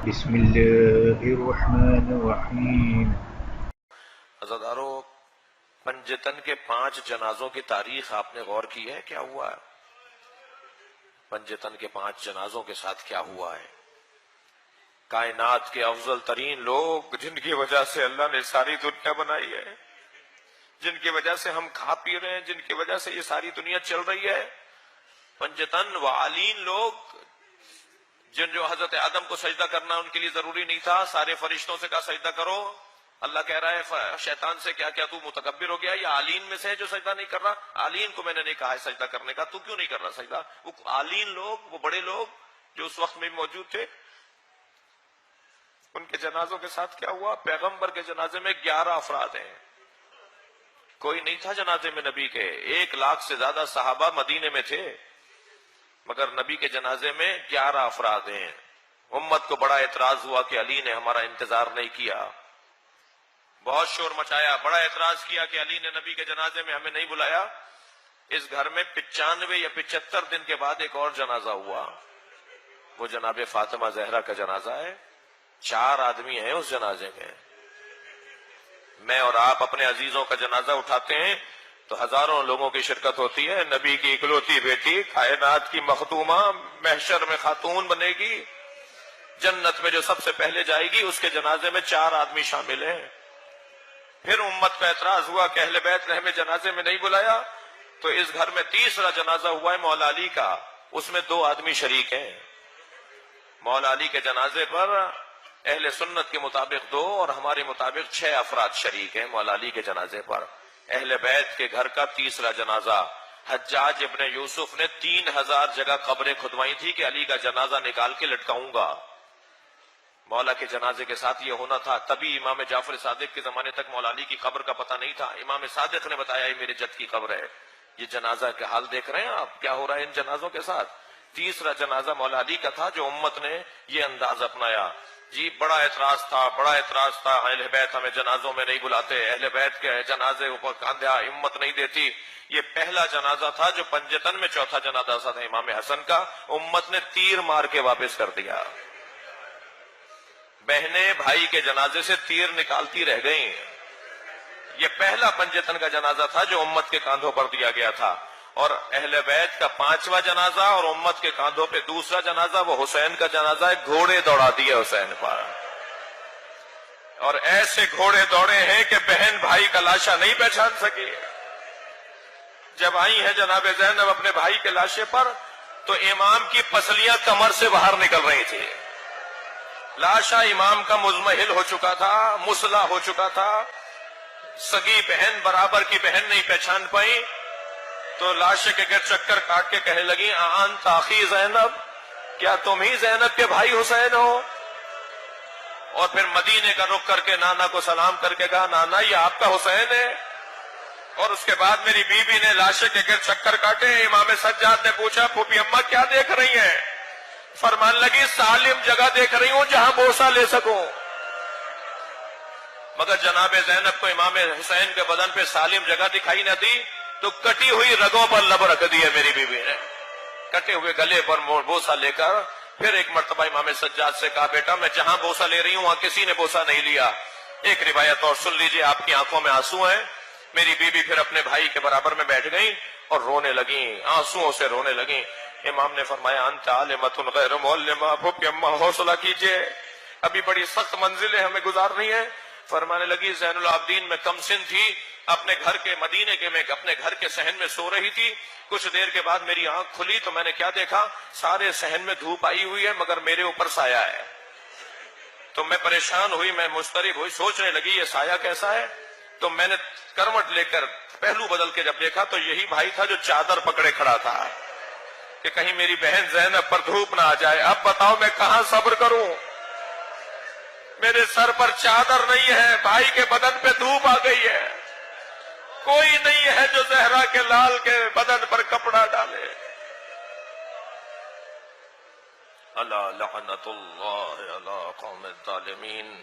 بسم اللہ الرحمن الرحیم۔ عزادارو، پنجتن کے 5 جنازوں کی تاریخ آپ نے غور کی ہے؟ کیا ہوا ہے پنجتن کے 5 جنازوں کے ساتھ؟ کیا ہوا ہے؟ کائنات کے افضل ترین لوگ، جن کی وجہ سے اللہ نے ساری دنیا بنائی ہے، جن کی وجہ سے ہم کھا پی رہے ہیں، جن کی وجہ سے یہ ساری دنیا چل رہی ہے، پنجتن و عالین لوگ، جو حضرت آدم کو سجدہ کرنا ان کے لیے ضروری نہیں تھا، سارے فرشتوں سے کہا سجدہ کرو، اللہ کہہ رہا ہے شیطان سے کیا تو متکبر ہو گیا؟ یا عالین میں سے ہے جو سجدہ نہیں کر رہا؟ عالین کو میں نے نہیں کہا ہے سجدہ کرنے کا، تو کیوں نہیں کر رہا سجدہ؟ وہ عالین لوگ، وہ بڑے لوگ جو اس وقت میں موجود تھے، ان کے جنازوں کے ساتھ کیا ہوا؟ پیغمبر کے جنازے میں 11 افراد ہیں، کوئی نہیں تھا جنازے میں نبی کے، 1 لاکھ سے زیادہ صحابہ مدینے میں تھے، مگر نبی کے جنازے میں 11 افراد ہیں۔ امت کو بڑا اعتراض ہوا کہ علی نے ہمارا انتظار نہیں کیا، بہت شور مچایا، بڑا اعتراض کیا کہ علی نے نبی کے جنازے میں ہمیں نہیں بلایا۔ اس گھر میں 95 یا 75 دن کے بعد ایک اور جنازہ ہوا، وہ جناب فاطمہ زہرا کا جنازہ ہے، 4 آدمی ہیں اس جنازے میں۔ میں اور آپ اپنے عزیزوں کا جنازہ اٹھاتے ہیں تو ہزاروں لوگوں کی شرکت ہوتی ہے، نبی کی اکلوتی بیٹی، کائنات کی مخدومہ، محشر میں خاتون بنے گی، جنت میں جو سب سے پہلے جائے گی، اس کے جنازے میں 4 آدمی شامل ہیں۔ پھر امت کا اعتراض ہوا کہ اہل بیت نے ہمیں جنازے میں نہیں بلایا، تو اس گھر میں تیسرا جنازہ ہوا ہے مولا علی کا، اس میں 2 آدمی شریک ہیں۔ مولا علی کے جنازے پر اہل سنت کے مطابق 2 اور ہمارے مطابق 6 افراد شریک ہیں مولا علی کے جنازے پر۔ اہل بیت کے گھر کا تیسرا جنازہ، حجاج ابن یوسف نے 3000 جگہ قبریں کھدوائی تھی کہ علی کا جنازہ نکال کے لٹکاؤں گا۔ مولا کے جنازے کے ساتھ یہ ہونا تھا، تبھی امام جعفر صادق کے زمانے تک مولا علی کی قبر کا پتہ نہیں تھا۔ امام صادق نے بتایا یہ میرے جد کی قبر ہے۔ یہ جنازہ کا حال دیکھ رہے ہیں آپ، کیا ہو رہا ہے ان جنازوں کے ساتھ؟ تیسرا جنازہ مولا علی کا تھا جو امت نے یہ انداز اپنایا۔ جی بڑا اعتراض تھا، اہل بیت ہمیں جنازوں میں نہیں بلاتے، اہل بیت کے جنازے اوپر کاندھا ہمت نہیں دیتی۔ یہ پہلا جنازہ تھا جو پنجتن میں، چوتھا جنازہ تھا امام حسن کا، امت نے تیر مار کے واپس کر دیا۔ بہنیں بھائی کے جنازے سے تیر نکالتی رہ گئیں۔ یہ پہلا پنجتن کا جنازہ تھا جو امت کے کاندھوں پر دیا گیا تھا، اور اہل بیت کا 5واں جنازہ اور امت کے کاندھوں پہ دوسرا جنازہ وہ حسین کا جنازہ ہے۔ گھوڑے دوڑا دیے حسین پر، اور ایسے گھوڑے دوڑے ہیں کہ بہن بھائی کا لاشا نہیں پہچان سکی۔ جب آئی ہیں جناب زینب اپنے بھائی کے لاشے پر تو امام کی پسلیاں کمر سے باہر نکل رہی تھی، لاشا امام کا مزمحل ہو چکا تھا، مسلح ہو چکا تھا، سگی بہن برابر کی بہن نہیں پہچان پائی، تو لاشے کے گر چکر کاٹ کے کہنے لگی انت اخی زینب، کیا تم ہی زینب کے بھائی حسین ہو؟ اور پھر مدینے کا رخ کر کے نانا کو سلام کر کے کہا نانا یہ آپ کا حسین ہے۔ اور اس کے بعد میری بیوی نے لاشے کے گر چکر کاٹے۔ امام سجاد نے پوچھا پھوپھی اماں کیا دیکھ رہی ہیں؟ فرمان لگی سالم جگہ دیکھ رہی ہوں جہاں بوسہ لے سکوں۔ مگر جناب زینب کو امام حسین کے بدن پہ سالم جگہ دکھائی نہ دی، تو کٹی ہوئی رگوں پر لب رکھ دی ہے میری بیوی نے، کٹے ہوئے گلے پر بوسہ لے کر۔ پھر ایک مرتبہ امام سجاد سے کہا بیٹا میں جہاں بوسہ لے رہی ہوں وہاں کسی نے بوسہ نہیں لیا۔ ایک روایت اور سن لیجئے، آپ کی آنکھوں میں آنسو ہیں۔ میری بیوی پھر اپنے بھائی کے برابر میں بیٹھ گئیں اور رونے لگیں، آنسوؤں سے رونے لگیں۔ امام نے فرمایا انت عالمۃ غیر معلمہ، پھوپھی اماں حوصلہ کیجئے، ابھی بڑی سخت منزلیں ہمیں گزارنی ہیں۔ فرمانے لگی زین العابدین میں کم سن تھی، اپنے گھر کے مدینے کے میں اپنے گھر کے صحن میں سو رہی تھی، کچھ دیر کے بعد میری آنکھ کھلی تو میں نے کیا دیکھا، سارے صحن میں دھوپ آئی ہوئی ہے مگر میرے اوپر سایہ ہے۔ تو میں پریشان ہوئی، میں مضطرب ہوئی، سوچنے لگی یہ سایہ کیسا ہے۔ تو میں نے کروٹ لے کر پہلو بدل کے جب دیکھا تو یہی بھائی تھا جو چادر پکڑے کھڑا تھا کہ کہیں میری بہن زینب پر دھوپ نہ آ جائے۔ اب بتاؤ میں کہاں صبر کروں، میرے سر پر چادر نہیں ہے، بھائی کے بدن پہ دھوپ آ گئی ہے، کوئی نہیں ہے جو زہرا کے لال کے بدن پر کپڑا ڈالے۔ اللہ لعنت اللہ علی قوم الظالمین۔